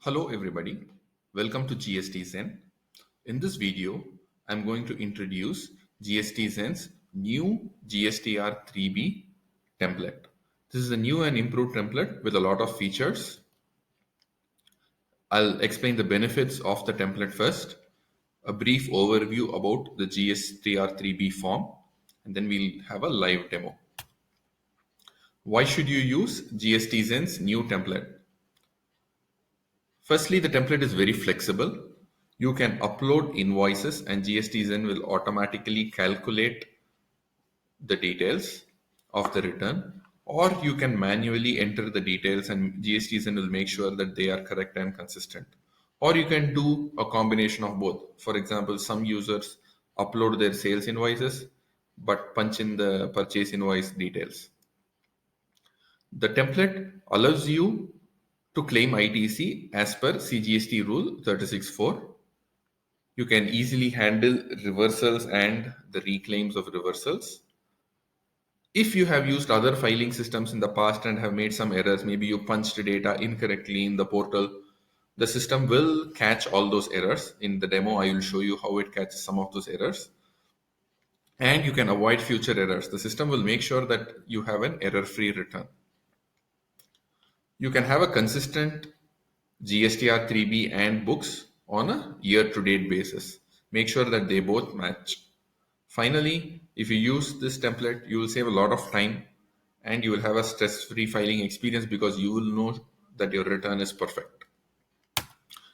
Hello everybody, welcome to GST Zen. In this video, I'm going to introduce GST Zen's new GSTR3B template. This is a new and improved template with a lot of features. I'll explain the benefits of the template first, a brief overview about the GSTR3B form, and then we'll have a live demo. Why should you use GST Zen's new template? Firstly, the template is very flexible. You can upload invoices and GSTZen will automatically calculate the details of the return, or you can manually enter the details and GSTZen will make sure that they are correct and consistent. Or you can do a combination of both. For example, some users upload their sales invoices but punch in the purchase invoice details. The template allows you to claim ITC as per CGST rule 36.4. You can easily handle reversals and the reclaims of reversals. If you have used other filing systems in the past and have made some errors, maybe you punched data incorrectly in the portal, the system will catch all those errors. In the demo, I will show you how it catches some of those errors. And you can avoid future errors. The system will make sure that you have an error-free return. You can have a consistent GSTR3B and books on a year-to-date basis. Make sure that they both match. Finally, if you use this template, you will save a lot of time and you will have a stress-free filing experience because you will know that your return is perfect.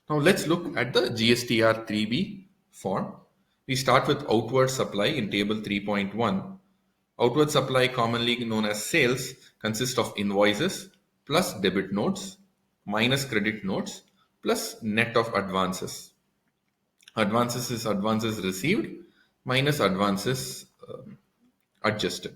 Now let's look at the GSTR3B form. We start with outward supply in table 3.1. Outward supply, commonly known as sales, consists of invoices plus debit notes minus credit notes plus net of advances. Advances is advances received minus advances adjusted.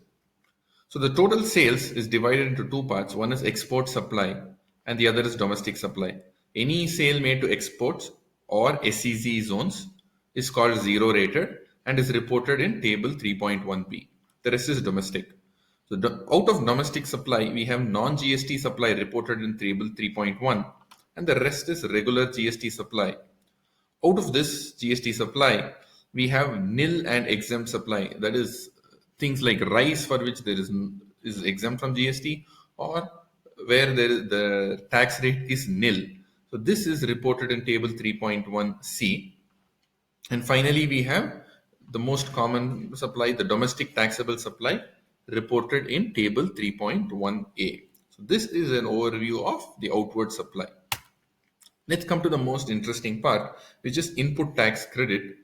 So the total sales is divided into two parts. One is export supply and the other is domestic supply. Any sale made to exports or SEZ zones is called zero rated and is reported in table 3.1b. The rest is domestic. So out of domestic supply, we have non-GST supply reported in table 3.1 and the rest is regular GST supply. Out of this GST supply, we have nil and exempt supply. That is things like rice for which there is exempt from GST or where the tax rate is nil. So this is reported in table 3.1c. And finally, we have the most common supply, the domestic taxable supply, reported in table 3.1a. So this is an overview of the outward supply. Let's come to the most interesting part, which is input tax credit.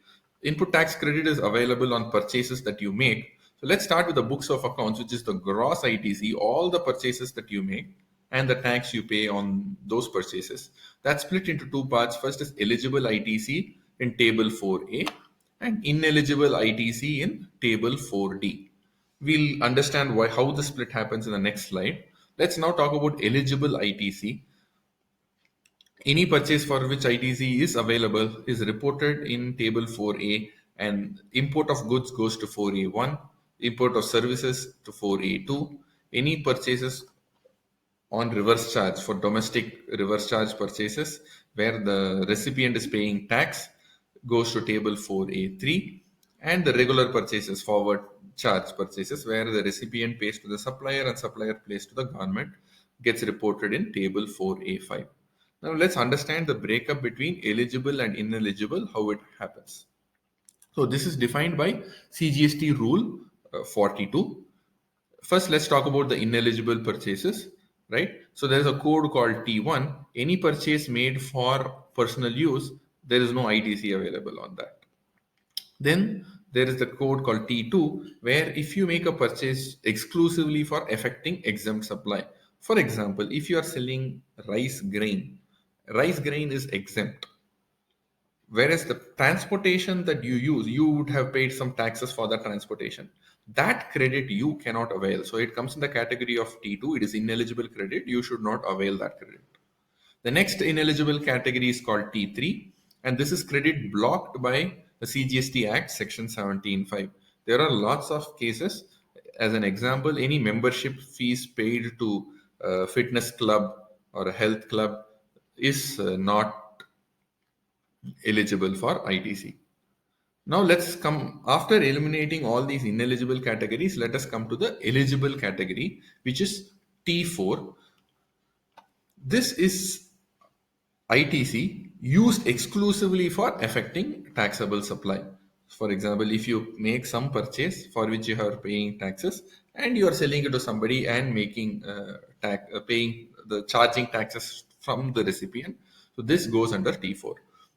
Input tax credit is available on purchases that you make. So let's start with the books of accounts, which is the gross ITC, all the purchases that you make and the tax you pay on those purchases. That's split into two parts. First is eligible ITC in table 4A and ineligible ITC in table 4D. We'll understand how the split happens in the next slide. Let's now talk about eligible ITC. Any purchase for which ITC is available is reported in table 4A and import of goods goes to 4A1, import of services to 4A2. Any purchases on reverse charge for domestic reverse charge purchases where the recipient is paying tax goes to table 4A3 and the regular purchases forward charge purchases where the recipient pays to the supplier and supplier pays to the government gets reported in table 4A5. Now let's understand the breakup between eligible and ineligible, how it happens. So this is defined by CGST rule 42. First, let's talk about the ineligible purchases, right? So there's a code called T1. Any purchase made for personal use, there is no ITC available on that. Then there is the code called T2, where if you make a purchase exclusively for affecting exempt supply. For example, if you are selling rice grain is exempt. Whereas the transportation that you use, you would have paid some taxes for that transportation. That credit you cannot avail. So it comes in the category of T2. It is ineligible credit. You should not avail that credit. The next ineligible category is called T3, and this is credit blocked by the CGST Act section 17.5. There are lots of cases. As an example, any membership fees paid to a fitness club or a health club, is not eligible for ITC. Now let's come, after eliminating all these ineligible categories, let us come to the eligible category, which is T4. This is ITC used exclusively for affecting taxable supply. For example, if you make some purchase for which you are paying taxes and you are selling it to somebody and making paying the charging taxes from the recipient, so this goes under T4.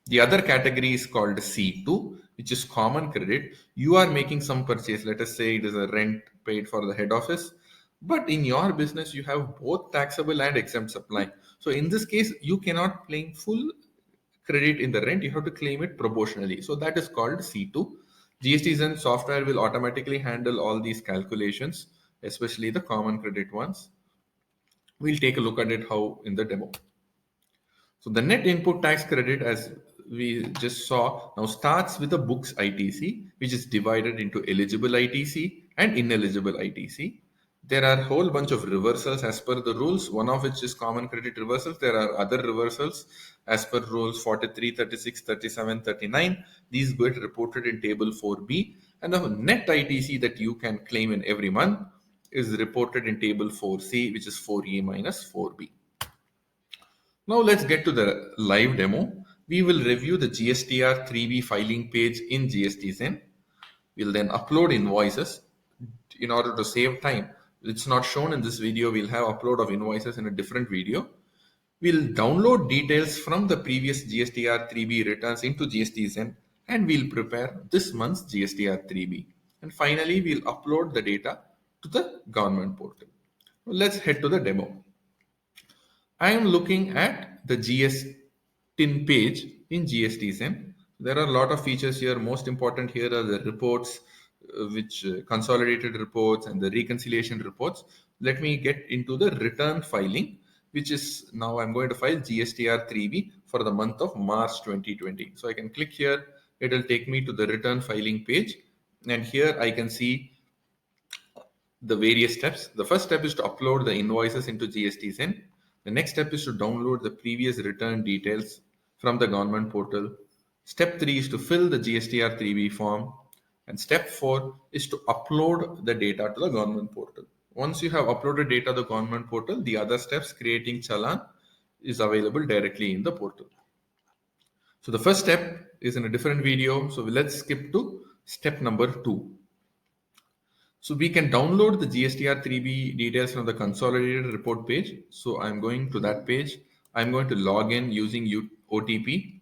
The other category is called C2, which is common credit. You are making some purchase, let us say it is a rent paid for the head office, but in your business you have both taxable and exempt supply. So in this case, you cannot claim full credit in the rent, you have to claim it proportionally. So that is called C2. GSTzen software will automatically handle all these calculations, especially the common credit ones. We'll take a look at it how in the demo. So the net input tax credit, as we just saw, now starts with the books ITC, which is divided into eligible ITC and ineligible ITC. There are a whole bunch of reversals as per the rules, one of which is common credit reversals. There are other reversals as per rules 43, 36, 37, 39. These get reported in table 4B, and the net ITC that you can claim in every month is reported in table 4C, which is 4A minus 4B. Now let's get to the live demo. We will review the GSTR 3B filing page in GSTzen. We'll then upload invoices in order to save time. It's not shown in this video. We'll have upload of invoices in a different video. We'll download details from the previous GSTR 3B returns into GSTzen, and we'll prepare this month's GSTR 3B. And finally, we'll upload the data to the government portal. Let's head to the demo. I am looking at the GSTIN page in GSTzen. There are a lot of features here. Most important here are the reports, which consolidated reports and the reconciliation reports. Let me get into the return filing, which is now I'm going to file GSTR 3B for the month of March 2020. So I can click here. It will take me to the return filing page. And here I can see the various steps. The first step is to upload the invoices into GSTzen. The next step is to download the previous return details from the government portal. Step 3 is to fill the GSTR 3B form. And step 4 is to upload the data to the government portal. Once you have uploaded data to the government portal, the other steps, creating challan, is available directly in the portal. So the first step is in a different video. So let's skip to step number 2. So we can download the GSTR 3B details from the consolidated report page. So I'm going to that page. I'm going to log in using OTP.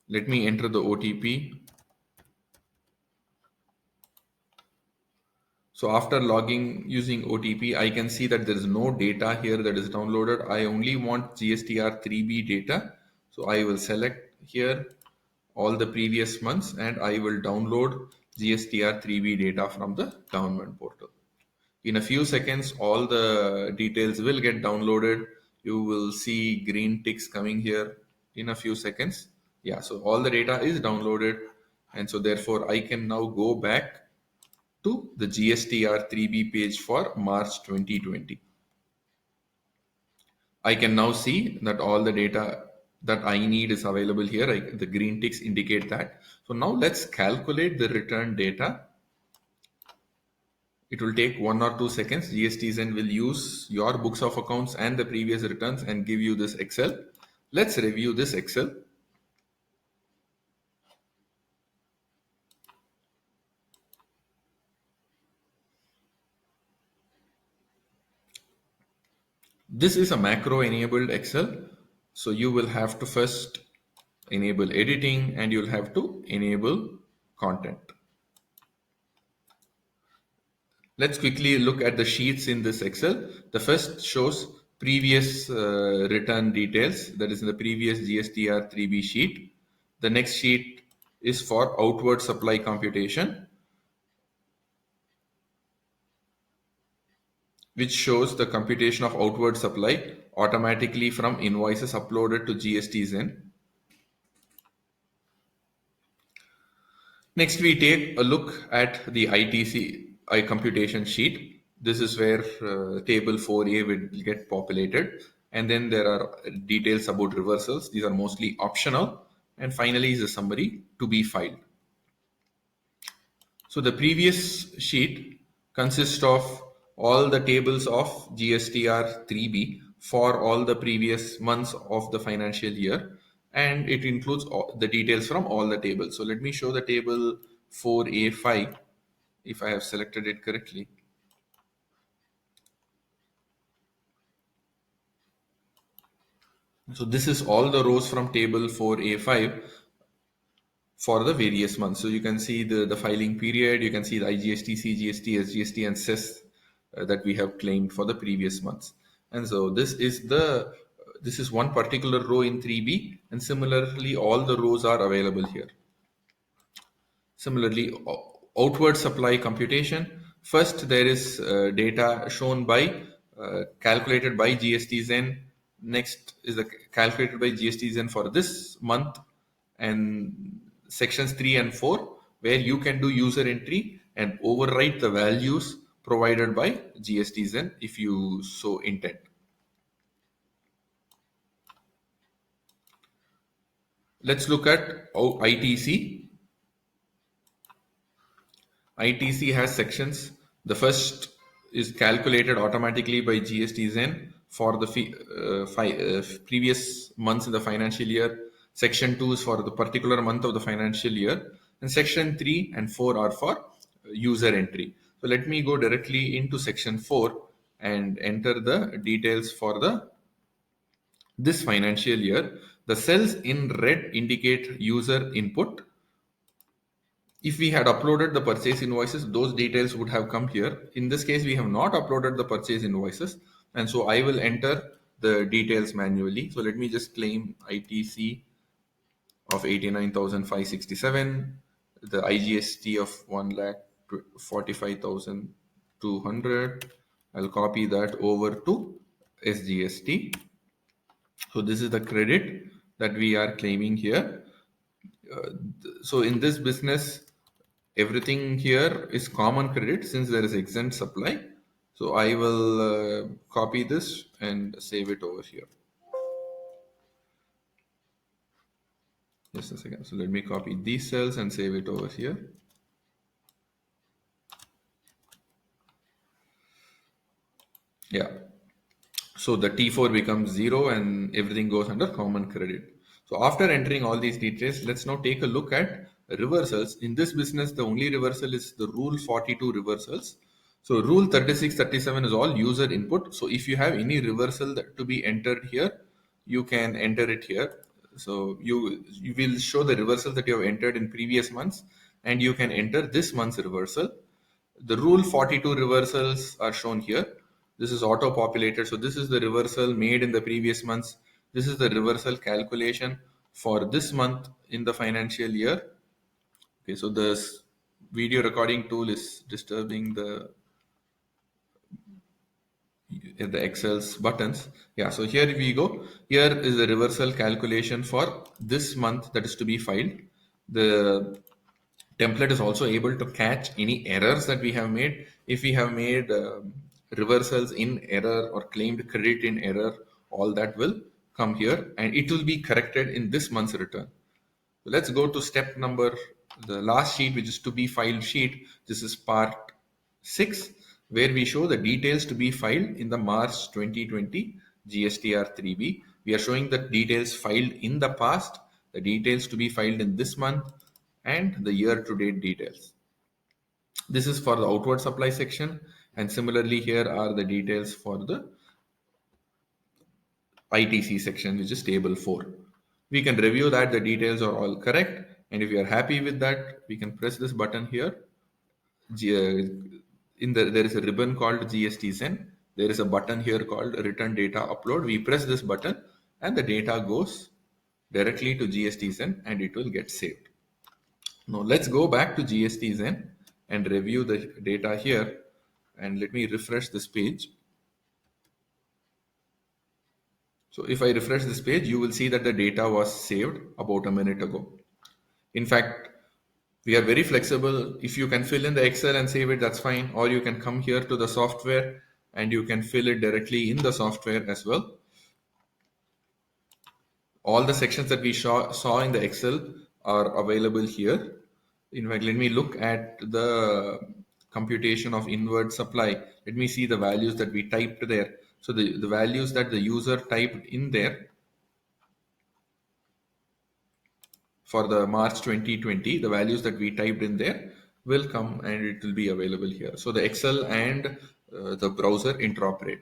Let me enter the OTP. So after logging using OTP, I can see that there is no data here that is downloaded. I only want GSTR 3B data. So I will select here all the previous months and I will download GSTR 3B data from the government portal. In a few seconds, all the details will get downloaded. You will see green ticks coming here in a few seconds. Yeah, so all the data is downloaded. And so therefore I can now go back to the GSTR 3B page for March 2020. I can now see that all the data that I need is available here. The green ticks indicate that. So now let's calculate the return data. It will take 1 or 2 seconds. GSTzen will use your books of accounts and the previous returns and give you this Excel. Let's review this Excel. This is a macro enabled Excel. So you will have to first enable editing and you'll have to enable content. Let's quickly look at the sheets in this Excel. The first shows previous return details, that is in the previous GSTR 3B sheet. The next sheet is for outward supply computation, which shows the computation of outward supply automatically from invoices uploaded to GSTzen. Next, we take a look at the ITC computation sheet. This is where table 4A will get populated. And then there are details about reversals. These are mostly optional. And finally is a summary to be filed. So the previous sheet consists of all the tables of GSTR 3B for all the previous months of the financial year, and it includes the details from all the tables. So let me show the table 4A5 if I have selected it correctly. So this is all the rows from table 4A5 for the various months. So you can see the filing period, you can see the IGST, CGST, SGST, and cess that we have claimed for the previous months. And so this is one particular row in 3B, and similarly all the rows are available here. Similarly, outward supply computation. First, there is data shown by calculated by GST-Zen. Next is the calculated by GST-Zen for this month, and sections 3 and 4, where you can do user entry and overwrite the values provided by GST-Zen if you so intend. Let's look at ITC. ITC has sections. The first is calculated automatically by GST-Zen for the previous months in the financial year. Section 2 is for the particular month of the financial year. And section 3 and 4 are for user entry. So let me go directly into section 4 and enter the details for this financial year. The cells in red indicate user input. If we had uploaded the purchase invoices, those details would have come here. In this case, we have not uploaded the purchase invoices, and so I will enter the details manually. So let me just claim ITC of 89,567, the IGST of 1,45,200. I'll copy that over to SGST. So this is the credit that we are claiming here. So in this business, everything here is common credit since there is exempt supply. So I will copy this and save it over here. Just a second. So let me copy these cells and save it over here. Yeah. So the T4 becomes 0 and everything goes under common credit. So after entering all these details, let's now take a look at reversals. In this business, the only reversal is the Rule 42 reversals. So Rule 36, 37 is all user input. So if you have any reversal to be entered here, you can enter it here. So you will show the reversal that you have entered in previous months, and you can enter this month's reversal. The Rule 42 reversals are shown here. This is auto populated. So this is the reversal made in the previous months. This is the reversal calculation for this month in the financial year. Okay, so this video recording tool is disturbing the Excel's buttons. Yeah, so here we go. Here is the reversal calculation for this month that is to be filed. The template is also able to catch any errors that we have made. If we have made reversals in error or claimed credit in error, all that will come here and it will be corrected in this month's return. So let's go to step number, the last sheet, which is to be filed sheet. This is part 6, where we show the details to be filed in the March 2020 GSTR 3B. We are showing the details filed in the past, the details to be filed in this month, and the year to date details. This is for the outward supply section, and similarly here are the details for the ITC section, which is table 4. We can review that the details are all correct, and if you are happy with that, we can press this button here. There is a ribbon called GST-Zen. There is a button here called Return Data Upload. We press this button and the data goes directly to GST-Zen and it will get saved. Now let's go back to GST-Zen and review the data here, and let me refresh this page. So if I refresh this page, you will see that the data was saved about a minute ago. In fact, we are very flexible. If you can fill in the Excel and save it, that's fine. Or you can come here to the software and you can fill it directly in the software as well. All the sections that we saw in the Excel are available here. In fact, let me look at the computation of inward supply. Let me see the values that we typed there. So the values that the user typed in there for the March 2020, the values that we typed in there will come and it will be available here. So the Excel and the browser interoperate.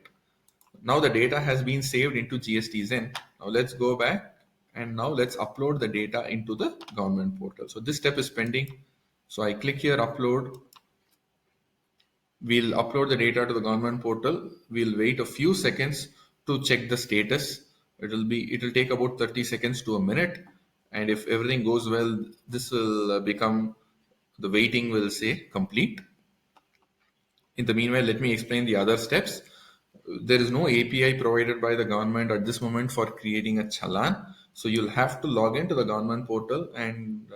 Now the data has been saved into GST Zen. Now let's go back and now let's upload the data into the government portal. So this step is pending. So I click here, upload. We'll upload the data to the government portal. We'll wait a few seconds to check the status. It'll take about 30 seconds to a minute. And if everything goes well, this will become, the waiting will say complete. In the meanwhile, let me explain the other steps. There is no API provided by the government at this moment for creating a challan. So you'll have to log into the government portal and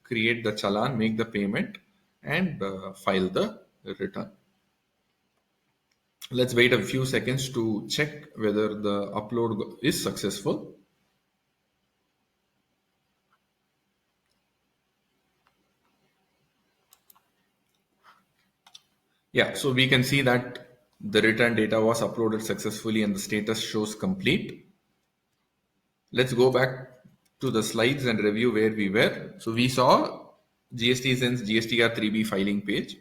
create the challan, make the payment, and file the return. Let's wait a few seconds to check whether the upload is successful. Yeah, so we can see that the return data was uploaded successfully and the status shows complete. Let's go back to the slides and review where we were. So we saw GST Zen's GSTR 3B filing page.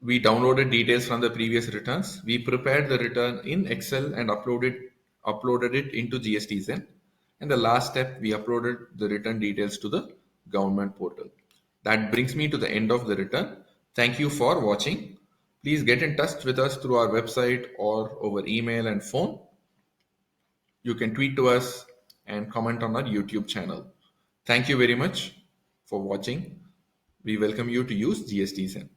We downloaded details from the previous returns. We prepared the return in Excel and uploaded it into GST Zen. And the last step, we uploaded the return details to the government portal. That brings me to the end of the return. Thank you for watching. Please get in touch with us through our website or over email and phone. You can tweet to us and comment on our YouTube channel. Thank you very much for watching. We welcome you to use GST Zen.